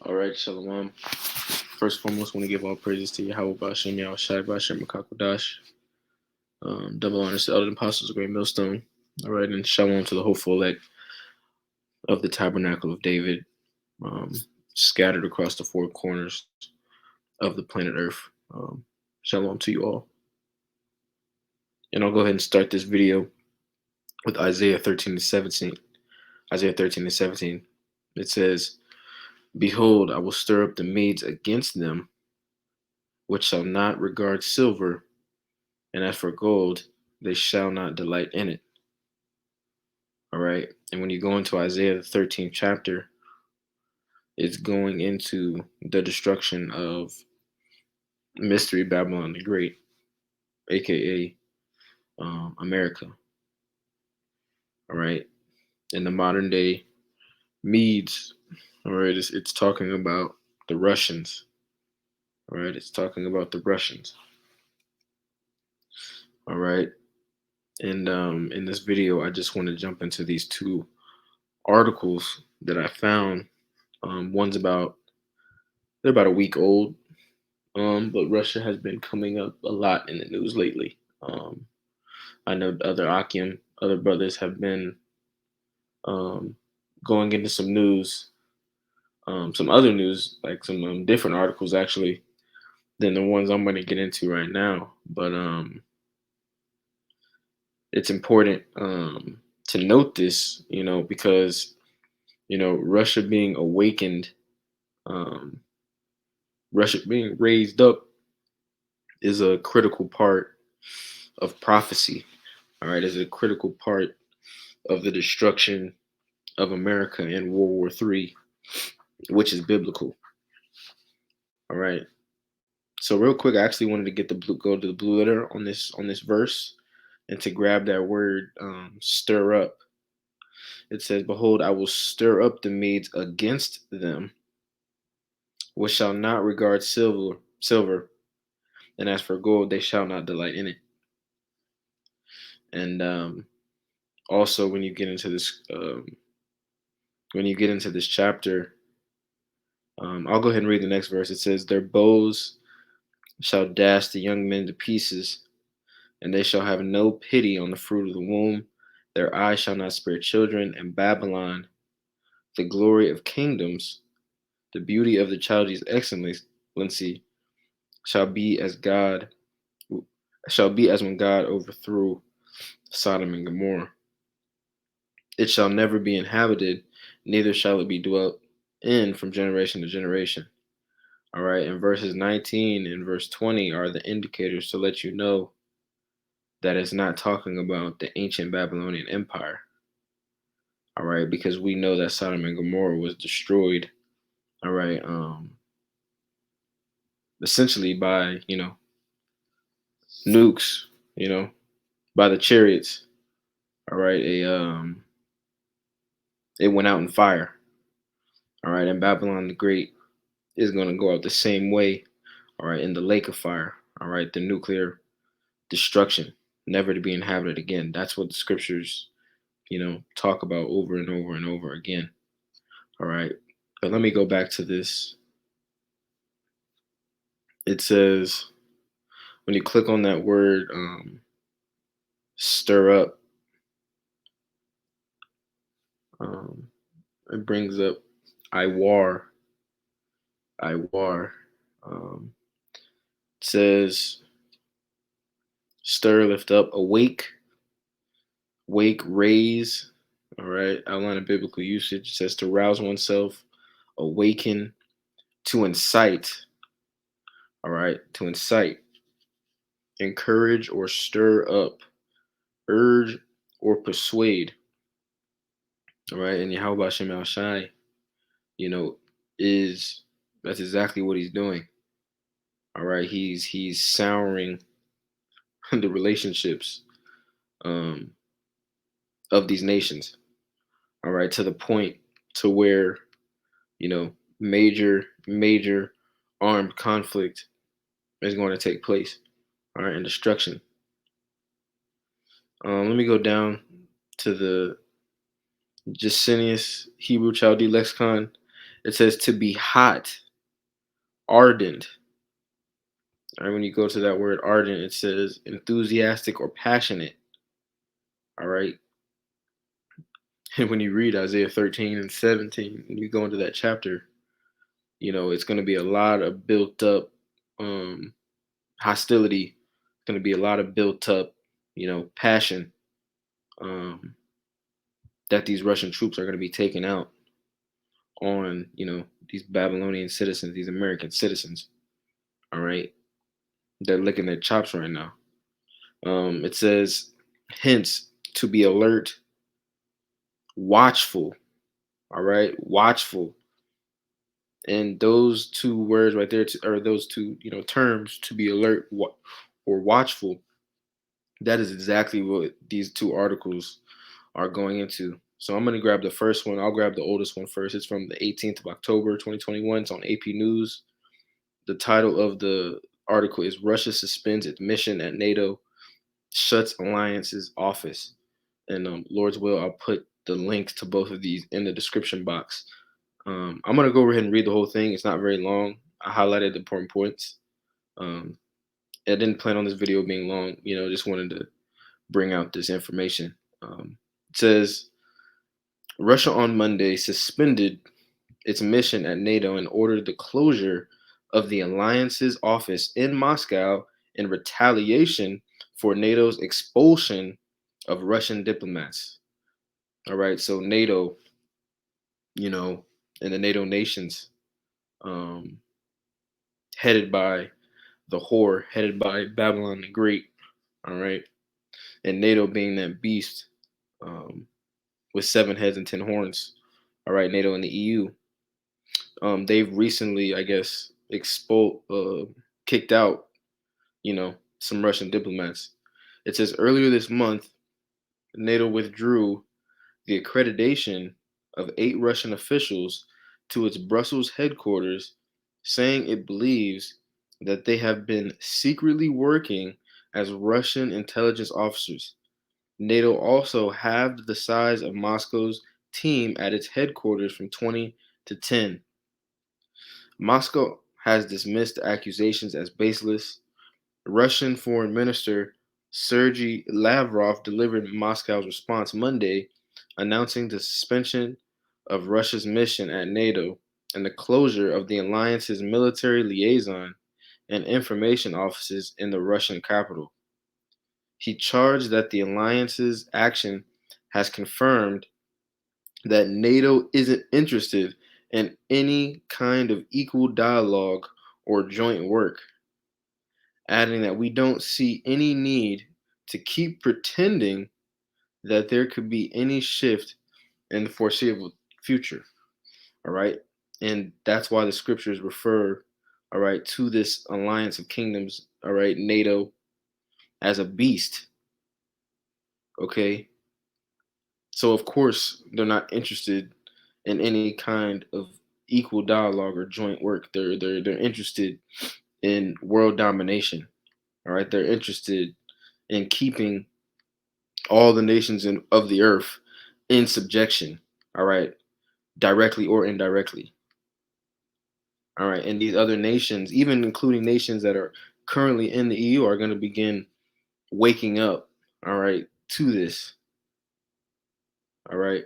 All right, Shalom. First and foremost, want to give all praises to Yahweh Bashem, Yahweh Shai Bashem, Makakodash. Double honors to Elder Apostles of Great Millstone. All right, and Shalom to the hopeful elect of the Tabernacle of David, um, scattered across the four corners of the planet Earth. Shalom to you all. And I'll go ahead and start this video with Isaiah 13 to 17. Isaiah 13 to 17. It says, "Behold, I will stir up the Medes against them, which shall not regard silver, and as for gold, they shall not delight in it." All right. And when you go into Isaiah, the 13th chapter, it's going into the destruction of Mystery Babylon the Great, aka America. All right. In the modern day Medes, all right, it's talking about the Russians. All right. It's talking about the Russians. All right. And in this video, I just want to jump into these two articles that I found. They're about a week old, but Russia has been coming up a lot in the news lately. I know other brothers have been um, going into some news, some other news, like some different articles actually than the ones I'm going to get into right now. But it's important to note this, because Russia being awakened, um, Russia being raised up is a critical part of prophecy. All right, is a critical part of the destruction of America in World War III, which is biblical. All right. So real quick, I actually wanted to go to the blue letter on this verse and to grab that word stir up. It says, "Behold, I will stir up the Medes against them, which shall not regard silver, and as for gold, they shall not delight in it." And also, when you get into this chapter, I'll go ahead and read the next verse. It says, "Their bows shall dash the young men to pieces, and they shall have no pity on the fruit of the womb. Their eyes shall not spare children, and Babylon, the glory of kingdoms, the beauty of the Chaldees' excellency, shall be as God shall be as when God overthrew Sodom and Gomorrah. It shall never be inhabited, neither shall it be dwelt in from generation to generation." All right, and verses 19 and verse 20 are the indicators to let you know that it's not talking about the ancient Babylonian Empire. All right, because we know that Sodom and Gomorrah was destroyed. All right, essentially by nukes, you know, by the chariots. All right, it went out in fire. All right, and Babylon the Great is going to go out the same way. All right, in the lake of fire. All right, the nuclear destruction, never to be inhabited again. That's what the scriptures, talk about over and over and over again. All right, but let me go back to this. It says when you click on that word, stir up, um, it brings up Iwar. Iwar. It says stir, lift up, awake, wake, raise. All right, outline of biblical usage. It says to rouse oneself, awaken, to incite. All right, to incite, encourage or stir up, urge or persuade. All right, and Yahweh Shem Al Shai, you know, is that's exactly what he's doing. All right, he's souring the relationships um, of these nations. All right, to the point to where major armed conflict is going to take place. All right, and destruction. Let me go down to the Jacinius Hebrew Chaldee Lexicon, It says to be hot, ardent. All right, when you go to that word ardent, it says enthusiastic or passionate. All right. And when you read Isaiah 13 and 17, when you go into that chapter, it's going to be a lot of built up um, hostility. It's going to be a lot of built up, passion um, that these Russian troops are going to be taking out on, these Babylonian citizens, these American citizens. All right. They're licking their chops right now. It says, hence, to be alert, watchful. All right. Watchful. And those two words right there, or those two, terms, to be alert or watchful, that is exactly what these two articles are going into. So I'm going to grab the first one. I'll grab the oldest one first. It's from the 18th of October, 2021. It's on AP News. The title of the article is Russia suspends its mission at NATO, shuts alliance's office. And Lord's will, I'll put the links to both of these in the description box. I'm going to go ahead and read the whole thing. It's not very long. I highlighted the important points. Um, I didn't plan on this video being long, just wanted to bring out this information. It says Russia on Monday suspended its mission at NATO and ordered the closure of the alliance's office in Moscow in retaliation for NATO's expulsion of Russian diplomats. All right, so NATO, and the NATO nations, um, headed by the whore, headed by Babylon the Great. All right, and NATO being that beast um, with 7 heads and 10 horns. All right, NATO and the EU. They've recently, I guess, kicked out, some Russian diplomats. It says earlier this month, NATO withdrew the accreditation of 8 Russian officials to its Brussels headquarters, saying it believes that they have been secretly working as Russian intelligence officers. NATO also halved the size of Moscow's team at its headquarters from 20 to 10. Moscow has dismissed the accusations as baseless. Russian Foreign Minister Sergei Lavrov delivered Moscow's response Monday, announcing the suspension of Russia's mission at NATO and the closure of the alliance's military liaison and information offices in the Russian capital. He charged that the alliance's action has confirmed that NATO isn't interested in any kind of equal dialogue or joint work, adding that we don't see any need to keep pretending that there could be any shift in the foreseeable future. All right. And that's why the scriptures refer, all right, to this alliance of kingdoms, all right, NATO, as a beast. Okay. So, of course, they're not interested in any kind of equal dialogue or joint work. They're interested in world domination. All right. They're interested in keeping all the nations of the earth in subjection, all right, directly or indirectly. All right. And these other nations, even including nations that are currently in the EU, are going to begin waking up, all right, to this. All right.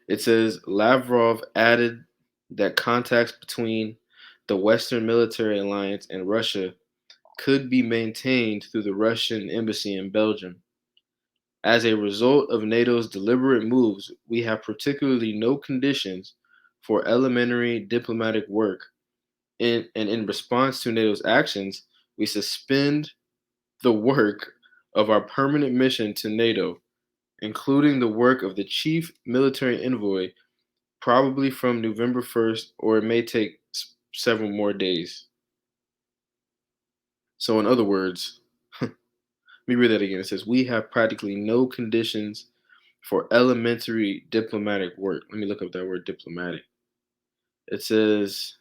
It says Lavrov added that contacts between the Western military alliance and Russia could be maintained through the Russian embassy in Belgium. As a result of NATO's deliberate moves, we have particularly no conditions for elementary diplomatic work. And in response to NATO's actions, we suspend the work of our permanent mission to NATO, including the work of the chief military envoy, probably from November 1st, or it may take several more days. So, in other words, let me read that again. It says, we have practically no conditions for elementary diplomatic work. Let me look up that word diplomatic. It says,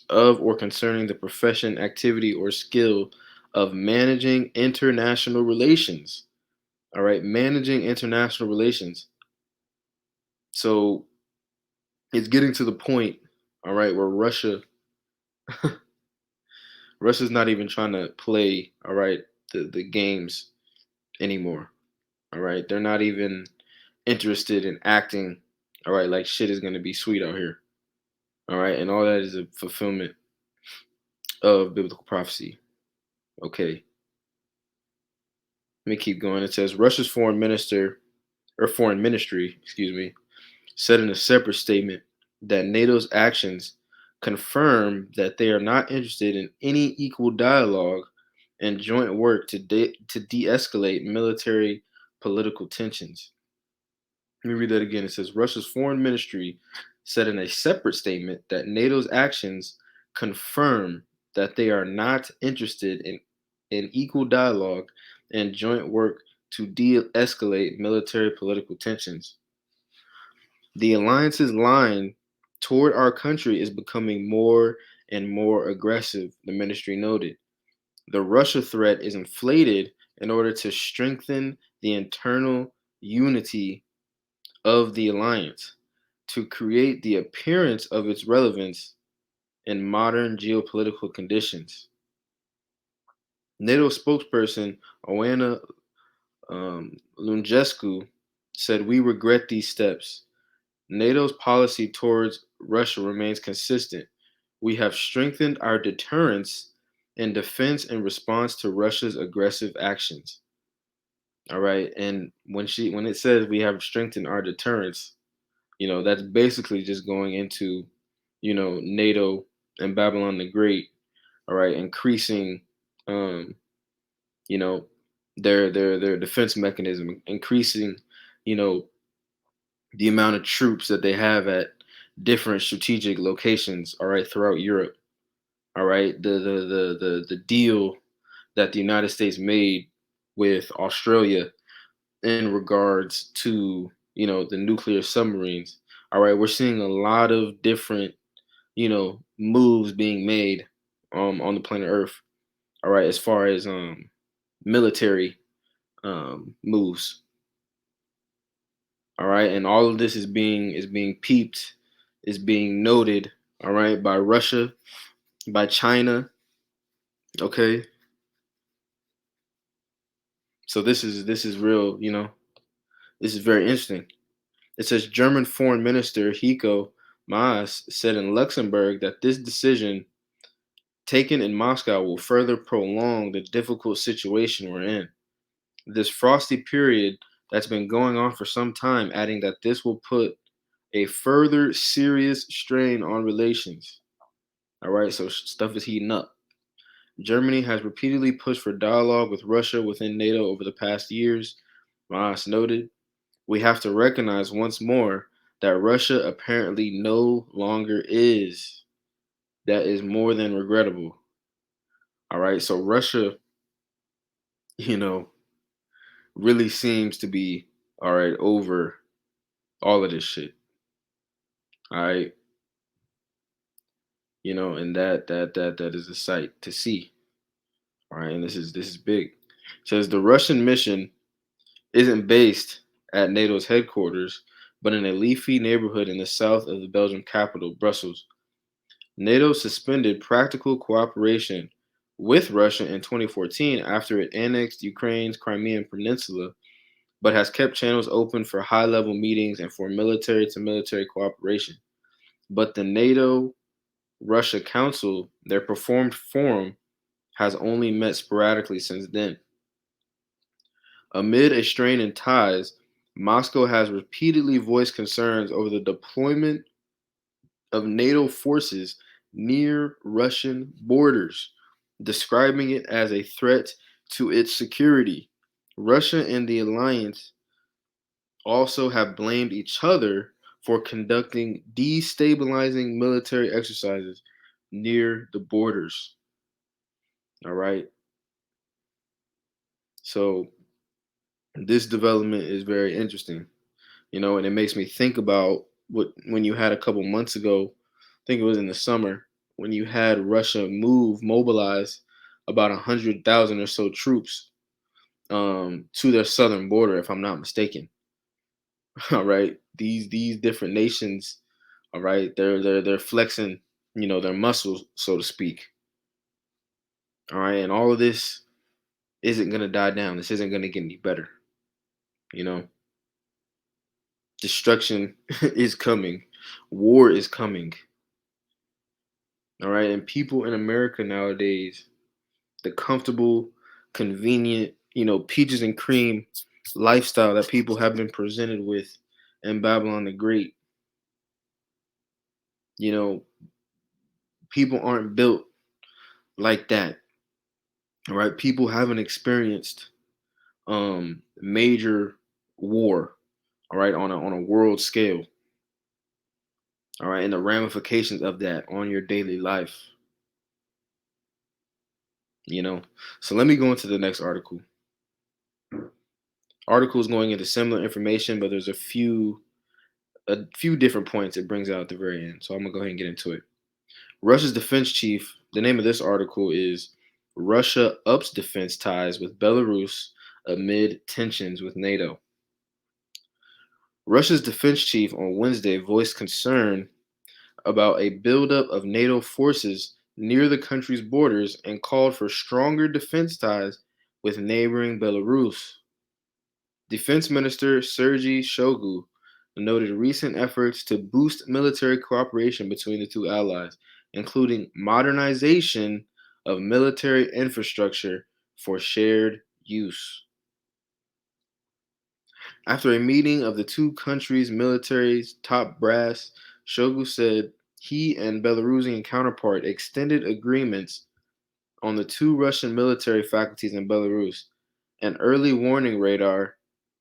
of or concerning the profession, activity, or skill of managing international relations. All right, managing international relations. So it's getting to the point, all right, where Russia's not even trying to play, all right, the games anymore. All right, they're not even interested in acting, all right, like shit is gonna be sweet out here. All right, and all that is a fulfillment of biblical prophecy. Okay, let me keep going. It says Russia's foreign ministry, excuse me, said in a separate statement that NATO's actions confirm that they are not interested in any equal dialogue and joint work to de-escalate military political tensions. Let me read that again. It says Russia's foreign ministry said in a separate statement that NATO's actions confirm that they are not interested in equal dialogue and joint work to de-escalate military political tensions. The alliance's line toward our country is becoming more and more aggressive, the ministry noted. The Russia threat is inflated in order to strengthen the internal unity of the alliance, to create the appearance of its relevance in modern geopolitical conditions. NATO spokesperson Oana Lungescu said, "We regret these steps. NATO's policy towards Russia remains consistent. We have strengthened our deterrence and defense in response to Russia's aggressive actions." All right. And when it says we have strengthened our deterrence, that's basically just going into, NATO and Babylon the Great, all right, increasing um, you know, their defense mechanism, increasing, you know, the amount of troops that they have at different strategic locations, all right, throughout Europe. All right. The deal that the United States made with Australia in regards to, the nuclear submarines. All right, we're seeing a lot of different, moves being made on the planet Earth. All right, as far as military moves. All right, and all of this is being peeped, is being noted, all right, by Russia, by China. Okay, so this is real. This is very interesting. It says German Foreign Minister Heiko Maas said in Luxembourg that this decision taken in Moscow will further prolong the difficult situation we're in. This frosty period that's been going on for some time, adding that this will put a further serious strain on relations. All right, so stuff is heating up. Germany has repeatedly pushed for dialogue with Russia within NATO over the past years. Maas noted, "We have to recognize once more that Russia apparently no longer is. That is more than regrettable." All right, so Russia, you know, really seems to be all right over all of this shit. All right, and that is a sight to see. All right, and this is big. It says the Russian mission isn't based at NATO's headquarters, but in a leafy neighborhood in the south of the Belgian capital, Brussels. NATO suspended practical cooperation with Russia in 2014 after it annexed Ukraine's Crimean Peninsula, but has kept channels open for high level meetings and for military to military cooperation. But the NATO Russia Council, their performed forum, has only met sporadically since then. Amid a strain in ties, Moscow has repeatedly voiced concerns over the deployment of NATO forces near Russian borders, describing it as a threat to its security. Russia and the alliance also have blamed each other for conducting destabilizing military exercises near the borders. All right. So this development is very interesting, and it makes me think about when you had a couple months ago, I think it was in the summer, when you had Russia mobilize about 100,000 or so troops to their southern border, if I'm not mistaken. All right, these different nations, all right, they're flexing, their muscles, so to speak. All right, and all of this isn't gonna die down. This isn't gonna get any better. You know, destruction is coming, war is coming. All right, and people in America nowadays, the comfortable, convenient, peaches and cream lifestyle that people have been presented with in Babylon the Great, you know, people aren't built like that. All right, people haven't experienced major war, all right, on a world scale, all right, and the ramifications of that on your daily life, you know. So let me go into the next article. Article is going into similar information, but there's a few different points it brings out at the very end. So I'm gonna go ahead and get into it. Russia's defense chief, the name of this article is Russia Ups Defense Ties with Belarus Amid Tensions with NATO. Russia's defense chief on Wednesday voiced concern about a buildup of NATO forces near the country's borders and called for stronger defense ties with neighboring Belarus. Defense Minister Sergei Shoigu noted recent efforts to boost military cooperation between the two allies, including modernization of military infrastructure for shared use. After a meeting of the two countries' military's top brass, Shoigu said he and Belarusian counterpart extended agreements on the two Russian military faculties in Belarus, an early warning radar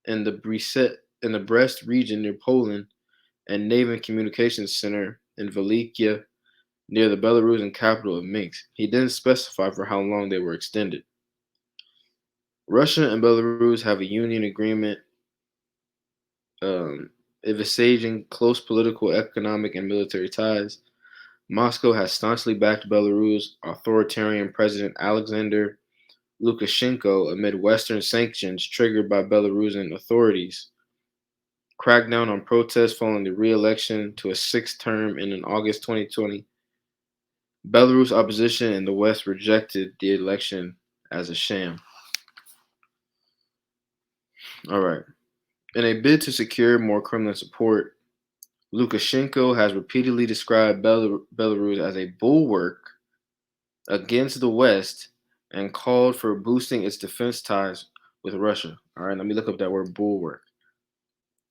in the Brest region near Poland, and Naval Communications Center in Velikia near the Belarusian capital of Minsk. He didn't specify for how long they were extended. Russia and Belarus have a union agreement envisaging close political, economic, and military ties. Moscow has staunchly backed Belarus authoritarian President Alexander Lukashenko amid Western sanctions triggered by Belarusian authorities. Crackdown on protests following the re-election to a sixth term in August 2020. Belarus opposition in the West rejected the election as a sham. All right. In a bid to secure more Kremlin support, Lukashenko has repeatedly described Belarus as a bulwark against the West and called for boosting its defense ties with Russia. All right, let me look up that word bulwark.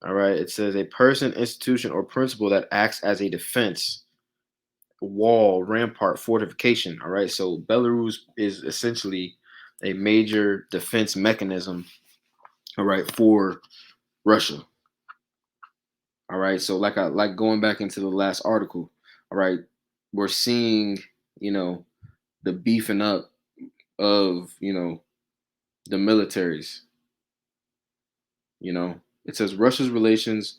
All right, it says a person, institution, or principle that acts as a defense, wall, rampart, fortification. All right, so Belarus is essentially a major defense mechanism, all right, for Russia. All right, so like going back into the last article, all right, we're seeing, you know, the beefing up of, the militaries. It says Russia's relations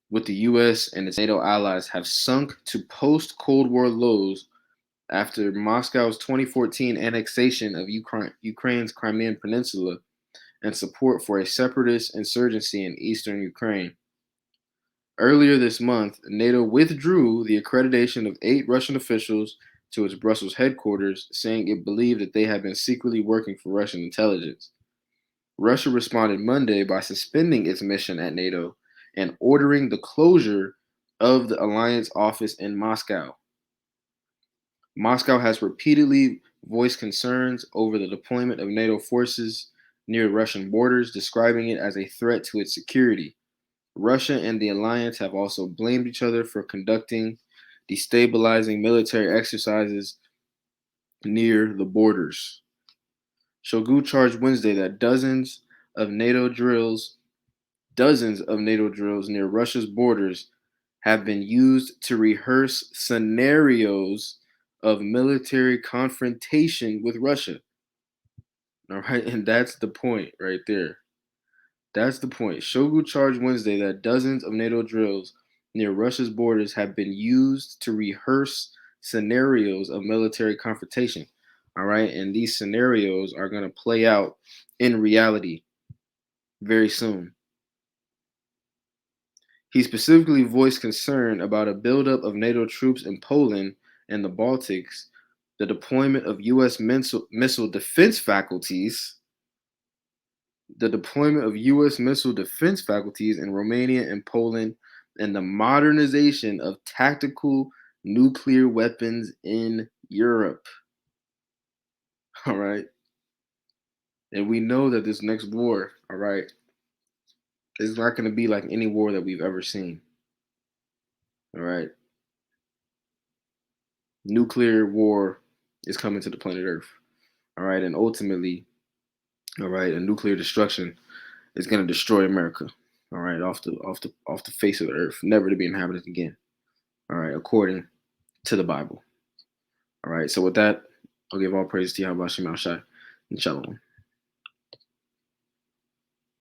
with the US and its NATO allies have sunk to post Cold War lows after Moscow's 2014 annexation of Ukraine's Crimean Peninsula and support for a separatist insurgency in eastern Ukraine. Earlier this month, NATO withdrew the accreditation of 8 Russian officials to its Brussels headquarters, saying it believed that they had been secretly working for Russian intelligence. Russia responded Monday by suspending its mission at NATO and ordering the closure of the alliance office in Moscow. Moscow has repeatedly voiced concerns over the deployment of NATO forces near Russian borders, describing it as a threat to its security. Russia and the alliance have also blamed each other for conducting destabilizing military exercises near the borders. Shoigu charged Wednesday that dozens of NATO drills near Russia's borders have been used to rehearse scenarios of military confrontation with Russia. All right, and that's the point right there. That's the point. Shoigu charged Wednesday that dozens of NATO drills near Russia's borders have been used to rehearse scenarios of military confrontation. All right. And these scenarios are going to play out in reality very soon. He specifically voiced concern about a buildup of NATO troops in Poland and the Baltics, the deployment of U.S. missile defense faculties, in Romania and Poland, and the modernization of tactical nuclear weapons in Europe. All right. And we know that this next war, all right, is not going to be like any war that we've ever seen. All right. Nuclear war is coming to the planet Earth. All right. And ultimately, all right, a nuclear destruction is going to destroy America. All right, off the face of the earth, never to be inhabited again. All right, according to the Bible. All right, so with that, I'll give all praise to Yahweh Shem Shai and Shalom.